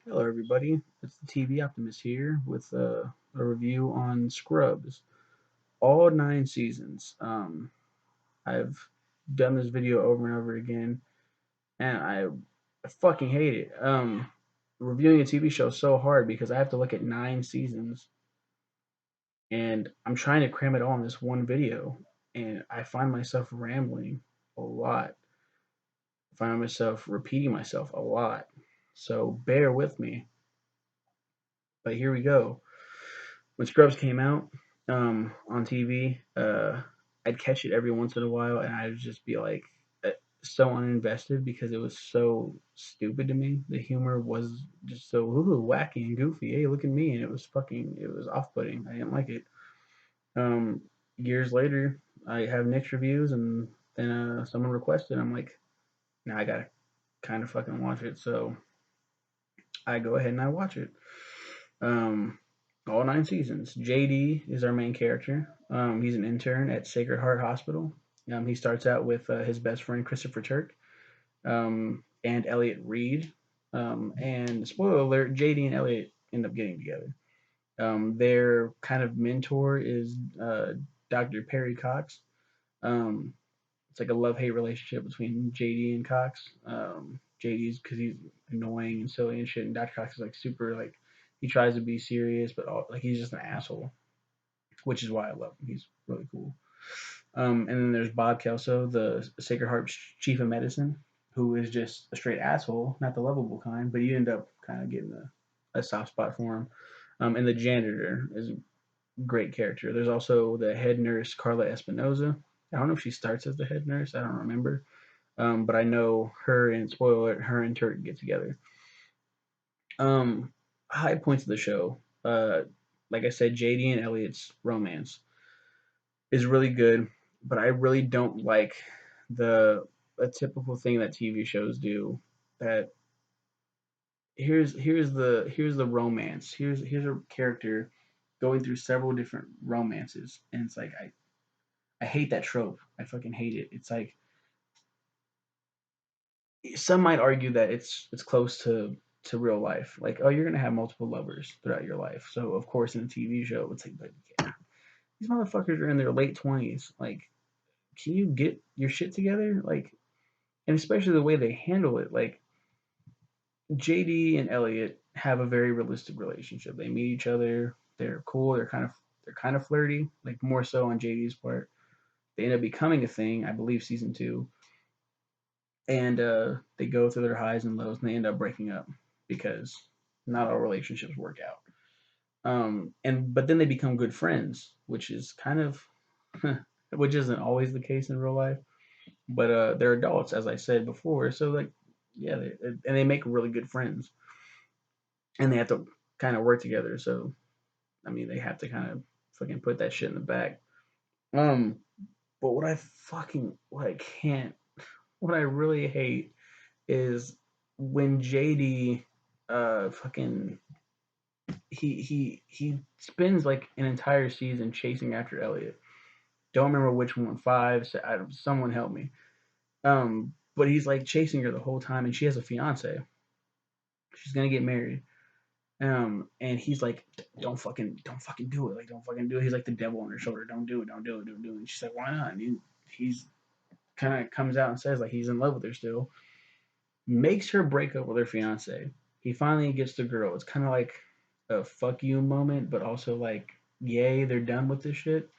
Hello, everybody. It's the TV Optimist here with a review on Scrubs, all 9 seasons. I've done this video over and over again, and I fucking hate it. Reviewing a TV show is so hard because I have to look at 9 seasons, and I'm trying to cram it all in this one video, and I find myself rambling a lot. I find myself repeating myself a lot. So bear with me. But here we go. When Scrubs came out on TV, I'd catch it every once in a while, and I'd just be like so uninvested because it was so stupid to me. The humor was just so wacky and goofy. Hey, look at me, and it was off-putting. I didn't like it. Um, Years later, I have Nick's reviews, and then someone requested. I'm like, now I gotta kind of fucking watch it. So I go ahead and I watch it. Um, all 9 seasons. JD is our main character. He's an intern at Sacred Heart Hospital. He starts out with his best friend Christopher Turk and Elliot Reed. And spoiler alert: JD and Elliot end up getting together. Their kind of mentor is Dr. Perry Cox. Um, it's like a love hate relationship between JD and Cox. JD's because he's annoying and silly and shit, and Dr. Cox is like super like he tries to be serious, but like he's just an asshole, which is why I love him. He's really cool. And then there's Bob Kelso, the Sacred Heart's chief of medicine, who is just a straight asshole, not the lovable kind, but you end up kind of getting a soft spot for him. And the janitor is a great character. There's also the head nurse, Carla Espinoza. I don't know if she starts as the head nurse. I don't remember. But I know her and spoiler alert, her and Turk get together. Um, High points of the show. Like I said, JD and Elliot's romance is really good, but I really don't like the a typical thing that TV shows do. That here's the romance. Here's a character going through several different romances, and it's like I hate that trope. I fucking hate it. It's like some might argue that it's close to real life. Like, oh, you're gonna have multiple lovers throughout your life. So of course in a TV show, it's like, but yeah, these motherfuckers are in their late 20s. Like, can you get your shit together? Like, and especially the way they handle it. Like, JD and Elliot have a very realistic relationship. They meet each other. They're cool. They're kind of flirty. Like more so on JD's part. They end up becoming a thing. I believe season 2, and they go through their highs and lows, and they end up breaking up because not all relationships work out. And but then they become good friends, which is kind of which isn't always the case in real life. But they're adults, as I said before, so like yeah, and they make really good friends, and they have to kind of work together. So I mean, they have to kind of fucking put that shit in the back. Um, but what I can't, what I really hate is when JD fucking he spends like an entire season chasing after Elliot. Don't remember which one. Five. Someone help me. But he's like chasing her the whole time, and she has a fiance. She's gonna get married. And he's like, don't fucking do it. Like, don't fucking do it. He's like the devil on her shoulder. Don't do it. Don't do it. Don't do it. And she's like, why not? And he's kind of comes out and says like he's in love with her still. Makes her break up with her fiance. He finally gets the girl. It's kind of like a fuck you moment, but also like, yay, they're done with this shit.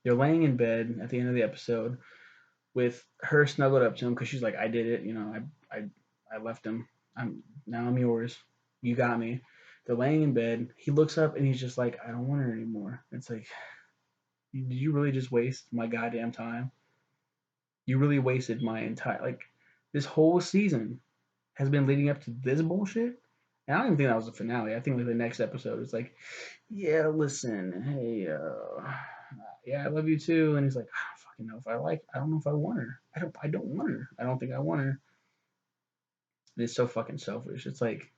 They're laying in bed at the end of the episode with her snuggled up to him because she's like, I did it. You know, I left him. I'm yours. You got me. They're laying in bed. He looks up and he's just like, I don't want her anymore. It's like, did you really just waste my goddamn time? You really wasted my entire like this whole season has been leading up to this bullshit. And I don't even think that was the finale. I think like the next episode is like, yeah, listen, hey, yeah, I love you too. And he's like, I don't fucking know if I like. I don't know if I want her. I don't want her. I don't think I want her. And it's so fucking selfish. It's like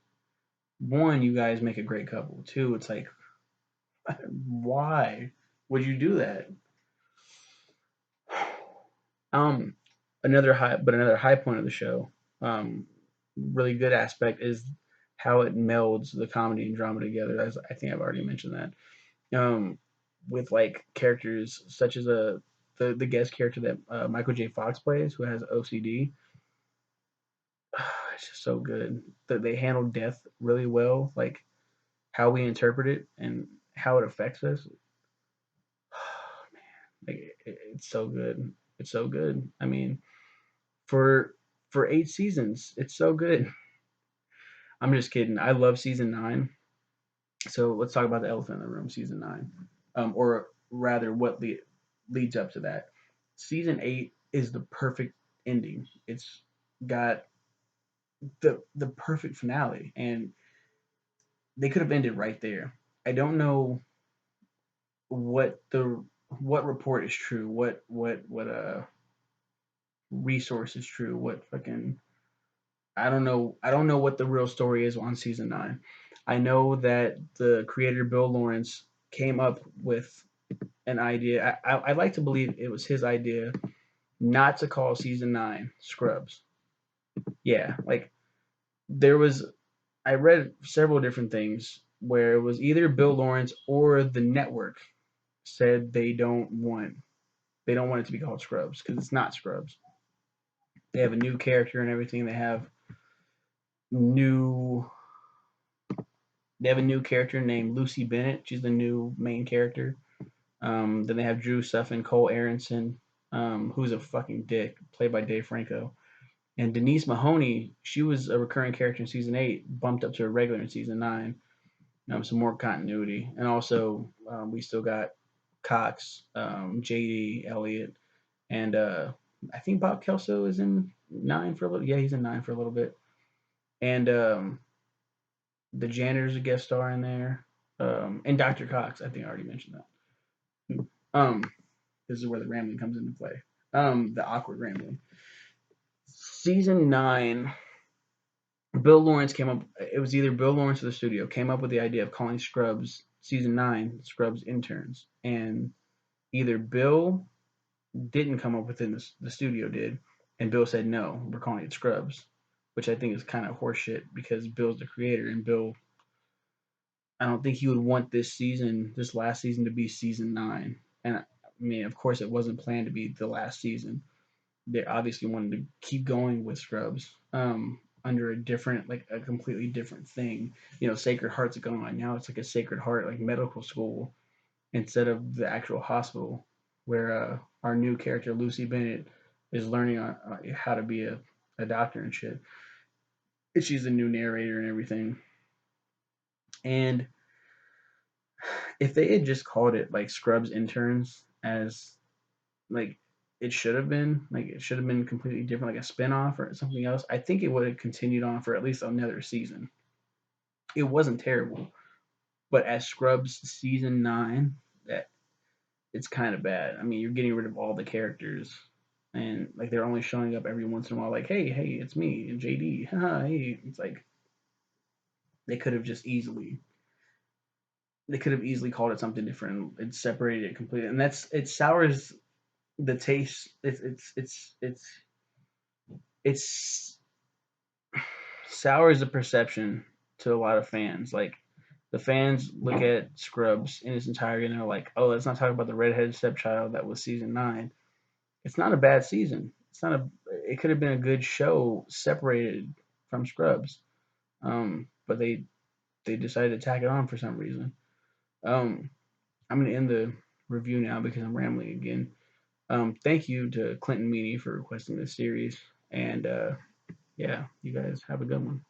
one, you guys make a great couple. Two, it's like, why would you do that? Um, another high point of the show, really good aspect is how it melds the comedy and drama together. As I think I've already mentioned that. With like characters such as the guest character that Michael J. Fox plays, who has OCD. It's just so good that they handle death really well, like how we interpret it and how it affects us. Like it's so good. It's so good. I mean, for 8 seasons, it's so good. I'm just kidding. I love season 9. So let's talk about the elephant in the room, season 9, or rather, what leads up to that. Season 8 is the perfect ending. It's got the perfect finale, and they could have ended right there. I don't know what the what report is true, what resource is true, what fucking I don't know what the real story is on season 9. I know that the creator Bill Lawrence came up with an idea. I'd like to believe it was his idea not to call season 9 Scrubs. Yeah, like there was I read several different things where it was either Bill Lawrence or the network said they don't want it to be called Scrubs because it's not Scrubs. They have a new character and everything. New they have a new character named Lucy Bennett. She's the new main character. Then they have Drew Suffin, Cole Aronson, who's a fucking dick, played by Dave Franco. And Denise Mahoney, she was a recurring character in season 8, bumped up to a regular in season 9. Some more continuity. And also, we still got Cox, JD, Elliott, and I think Bob Kelso is in 9 for a little. Yeah, he's in 9 for a little bit. And the janitor's a guest star in there. And Dr. Cox, I think I already mentioned that. This is where the rambling comes into play. The awkward rambling. Season 9, Bill Lawrence came up. It was either Bill Lawrence or the studio came up with the idea of calling Scrubs season 9 Scrubs interns, and either Bill didn't come up with it, the studio did, and Bill said no, we're calling it Scrubs, which I think is kind of horseshit because Bill's the creator, and Bill, I don't think he would want this last season, to be season 9. And I mean, of course, it wasn't planned to be the last season. They obviously wanted to keep going with Scrubs, under like a completely different thing. Sacred Heart's gone. Now it's like a Sacred Heart, like medical school, instead of the actual hospital, where our new character Lucy Bennett is learning how to be a doctor and shit. And she's the new narrator and everything. And if they had just called it like Scrubs Interns, as like it should have been completely different, like a spinoff or something else, I think it would have continued on for at least another season. It wasn't terrible, but as Scrubs season 9, that it's kind of bad. I mean, you're getting rid of all the characters, and like they're only showing up every once in a while, like, hey, it's me and JD. Hey, it's like they could have just easily called it something different. It separated it completely, and it sours the taste. It's sours the perception to a lot of fans. Like the fans look at Scrubs in its entirety and they're like, "Oh, let's not talk about the redheaded stepchild that was season 9." It's not a bad season. It's not a. It could have been a good show separated from Scrubs, but they decided to tack it on for some reason. Um, I'm gonna end the review now because I'm rambling again. Thank you to Clinton Meany for requesting this series, and yeah, you guys have a good one.